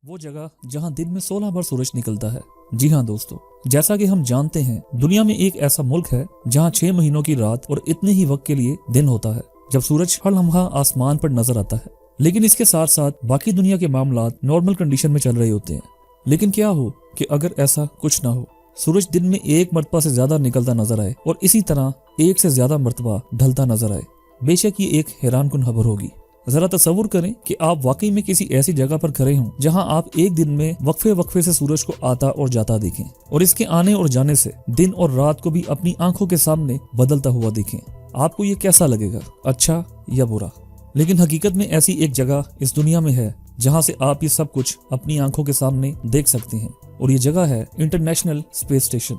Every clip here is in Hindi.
वो जगह जहां दिन में 16 बार सूरज निकलता है। जी हाँ दोस्तों, जैसा कि हम जानते हैं दुनिया में एक ऐसा मुल्क है जहां 6 महीनों की रात और इतने ही वक्त के लिए दिन होता है जब सूरज हर लम्हा आसमान पर नजर आता है। लेकिन इसके साथ साथ बाकी दुनिया के मामलात नॉर्मल कंडीशन में चल रहे होते हैं। लेकिन क्या हो कि अगर ऐसा कुछ ना हो, सूरज दिन में एक मरतबा से ज्यादा निकलता नजर आए और इसी तरह एक से ज्यादा मरतबा ढलता नजर आए। बेशक ये एक हैरानकुन खबर होगी। जरा तसव्वुर करें कि आप वाकई में किसी ऐसी जगह पर खड़े हों जहां आप एक दिन में वक्फे वक्फे से सूरज को आता और जाता देखें और इसके आने और जाने से दिन और रात को भी अपनी आंखों के सामने बदलता हुआ देखें। आपको ये कैसा लगेगा, अच्छा या बुरा? लेकिन हकीकत में ऐसी एक जगह इस दुनिया में है जहां से आप ये सब कुछ अपनी आंखों के सामने देख सकते हैं और ये जगह है इंटरनेशनल स्पेस स्टेशन।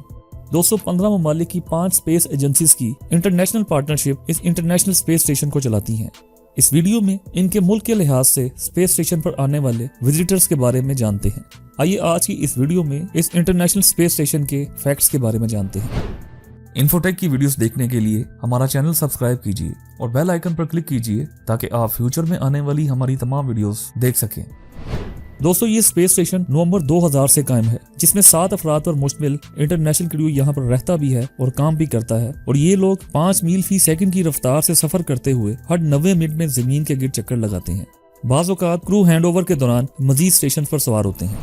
215 ममालिक की 5 स्पेस एजेंसीज की इंटरनेशनल पार्टनरशिप इस इंटरनेशनल स्पेस स्टेशन को चलाती हैं। इस वीडियो में इनके मुल्क के लिहाज से स्पेस स्टेशन पर आने वाले विजिटर्स के बारे में जानते हैं। आइए आज की इस वीडियो में इस इंटरनेशनल स्पेस स्टेशन के फैक्ट्स के बारे में जानते हैं। इन्फोटेक की वीडियोस देखने के लिए हमारा चैनल सब्सक्राइब कीजिए और बेल आइकन पर क्लिक कीजिए ताकि आप फ्यूचर में आने वाली हमारी तमाम वीडियोस देख सकें। दोस्तों, ये स्पेस स्टेशन नवंबर 2000 से कायम है, जिसमें 7 अफराद पर मुश्तमिल इंटरनेशनल क्रू यहाँ पर रहता भी है और काम भी करता है। और ये लोग 5 मील फी सेकंड की रफ्तार से सफर करते हुए हर 90 मिनट में जमीन के गिर्द चक्कर लगाते हैं। बाज़ औक़ात क्रू हैंडओवर के दौरान मजीद स्टेशन पर सवार होते हैं।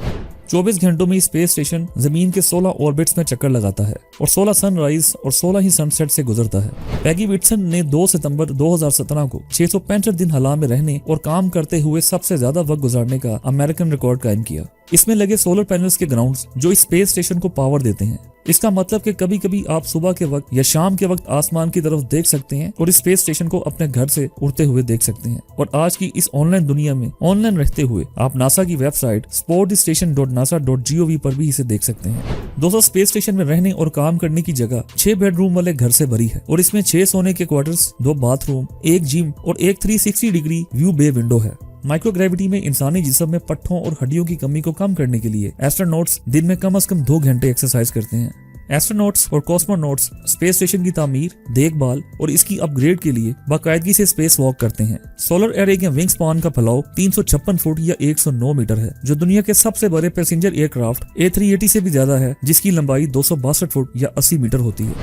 24 घंटों में स्पेस स्टेशन जमीन के 16 ऑर्बिट्स में चक्कर लगाता है और 16 सनराइज और 16 ही सनसेट से गुजरता है। पैगी विटसन ने 2 सितंबर 2017 को 665 दिन हवा में रहने और काम करते हुए सबसे ज्यादा वक्त गुजारने का अमेरिकन रिकॉर्ड कायम किया। इसमें लगे सोलर पैनल्स के ग्राउंड्स जो इस स्पेस स्टेशन को पावर देते हैं। इसका मतलब कि कभी कभी आप सुबह के वक्त या शाम के वक्त आसमान की तरफ देख सकते हैं और इस स्पेस स्टेशन को अपने घर से उड़ते हुए देख सकते हैं। और आज की इस ऑनलाइन दुनिया में ऑनलाइन रहते हुए आप नासा की वेबसाइट sportstation.nasa.gov पर भी इसे देख सकते हैं। दोस्तों, स्पेस स्टेशन में रहने और काम करने की जगह 6 बेडरूम वाले घर से भरी है और इसमें 6 सोने के क्वार्टर्स, 2 बाथरूम, 1 जिम और एक 360 डिग्री व्यू बे विंडो है। माइक्रोग्रेविटी में इंसानी जिस्म में पट्टों और हड्डियों की कमी को कम करने के लिए एस्ट्रोनॉट्स दिन में कम से कम 2 घंटे एक्सरसाइज करते हैं। एस्ट्रोनॉट्स और कॉस्मोनॉट्स स्पेस स्टेशन की तामीर, देखभाल और इसकी अपग्रेड के लिए बाकायदगी से स्पेस वॉक करते हैं। सोलर एरे के विंग स्पान का फैलाव 356 फुट या 109 मीटर है, जो दुनिया के सबसे बड़े पैसेंजर एयरक्राफ्ट A380 से भी ज्यादा है, जिसकी लंबाई 262 फुट या 80 मीटर होती है।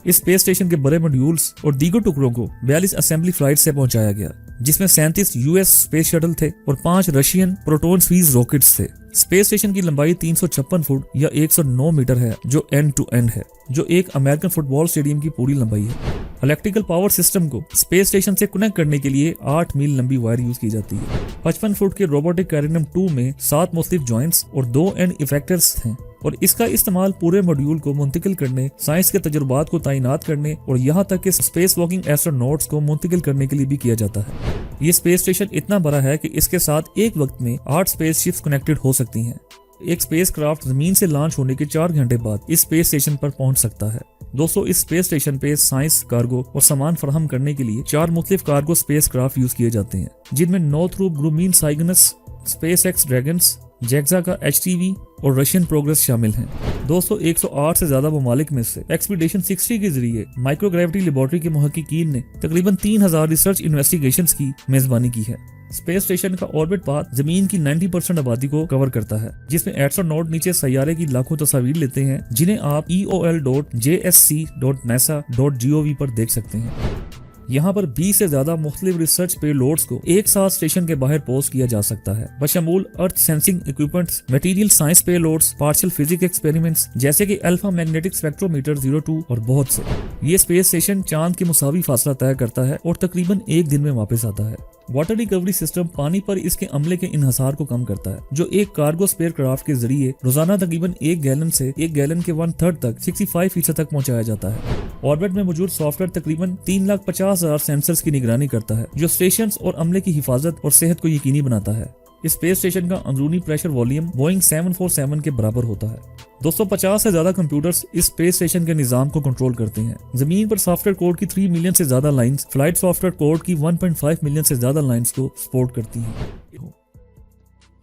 इस स्पेस स्टेशन के बड़े मॉड्यूल्स और दीगर टुकड़ों को 42 असेंबली फ्लाइट से पहुंचाया गया, जिसमें 37 US स्पेस शटल थे और 5 रशियन प्रोटॉन स्फीज रॉकेट्स थे। स्पेस स्टेशन की लंबाई 356 फुट या 109 मीटर है, जो एंड टू एंड है, जो एक अमेरिकन फुटबॉल स्टेडियम की पूरी लंबाई है। इलेक्ट्रिकल पावर सिस्टम को स्पेस स्टेशन से कनेक्ट करने के लिए 8 मील लंबी वायर यूज की जाती है। 55 फुट के रोबोटिक कैरिनियम 2 में 7 मुख्तलिफ जॉइंट्स और 2 एंड इफेक्टर्स हैं और इसका इस्तेमाल पूरे मॉड्यूल को मुंतकिल करने, साइंस के तजुर्बात को तैनात करने और यहाँ तक कि स्पेस वॉकिंग एस्ट्रोनॉट्स को मुंतकिल करने के लिए भी किया जाता है। ये स्पेस स्टेशन इतना बड़ा है कि इसके साथ एक वक्त में 8 स्पेस शिप्स कनेक्टेड हो सकती हैं। एक स्पेस क्राफ्ट जमीन से लॉन्च होने के 4 घंटे बाद इस स्पेस स्टेशन पर पहुंच सकता है। दोस्तों, इस स्पेस स्टेशन पे साइंस, कार्गो और सामान फराहम करने के लिए 4 मुख्तलिफ कार्गो स्पेस क्राफ्ट यूज किए जाते हैं, जिनमें नॉर्थरूप ग्रूमीन साइगनस, स्पेसएक्स ड्रैगन्स, जैक्सा का HTV और रशियन प्रोग्रेस शामिल हैं। दोस्तों, 108 से ज्यादा ममालिक में से एक्सपीडिशन 60 के जरिए माइक्रोग्रेविटी लेबोरेटरी के मुहक्किकीन ने तकरीबन 3000 रिसर्च इन्वेस्टिगेशंस की मेजबानी की है। स्पेस स्टेशन का ऑर्बिट पाथ जमीन की 90% आबादी को कवर करता है, जिसमें एस्ट्रोनॉट नीचे सैयारे की लाखों तस्वीर लेते हैं, जिन्हें आप eol.jsc.nasa.gov पर देख सकते हैं। यहाँ पर 20 से ज्यादा मुख्तलिफ रिसर्च पेलोड्स को एक साथ स्टेशन के बाहर पोस्ट किया जा सकता है, बशमूल earth sensing equipments, material science payloads, partial physics experiments जैसे कि अल्फा मैग्नेटिक स्पेक्ट्रोमीटर 02 और बहुत से। ये स्पेस स्टेशन चांद के मुसावी फासला तय करता है और तकरीबन 1 दिन में वापस आता है। वाटर रिकवरी सिस्टम पानी पर इसके अमले के इन्हसार को कम करता है, जो एक कार्गो स्पेयर क्राफ्ट के जरिए रोजाना तकरीबन 1 गैलन से 1 गैलन के 1/3 तक 65% तक पहुंचाया जाता है। ऑर्बिट में मौजूद सॉफ्टवेयर तकरीबन 3,50,000 सेंसर्स की निगरानी करता है, जो स्टेशन और अमले की हिफाजत और सेहत को यकीनी बनाता है। इस स्पेस स्टेशन का अंदरूनी प्रेशर वॉल्यूम बोइंग 747 के बराबर होता है। 250 से ज्यादा कंप्यूटर्स इस स्पेस स्टेशन के निजाम को कंट्रोल करते हैं। जमीन पर सॉफ्टवेयर कोड की 3 मिलियन से ज्यादा लाइंस फ्लाइट सॉफ्टवेयर कोड की 1.5 मिलियन से ज्यादा लाइंस को सपोर्ट करती हैं।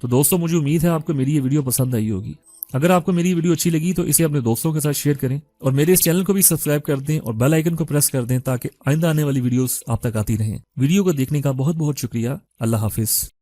तो दोस्तों, मुझे उम्मीद है आपको मेरी ये वीडियो पसंद आई होगी। अगर आपको मेरी वीडियो अच्छी लगी तो इसे अपने दोस्तों के साथ शेयर करें और मेरे इस चैनल को भी सब्सक्राइब कर दें और बेल आइकन को प्रेस कर दें ताकि आइंदा आने वाली वीडियोस आप तक आती रहें। वीडियो को देखने का बहुत बहुत शुक्रिया। अल्लाह हाफिज।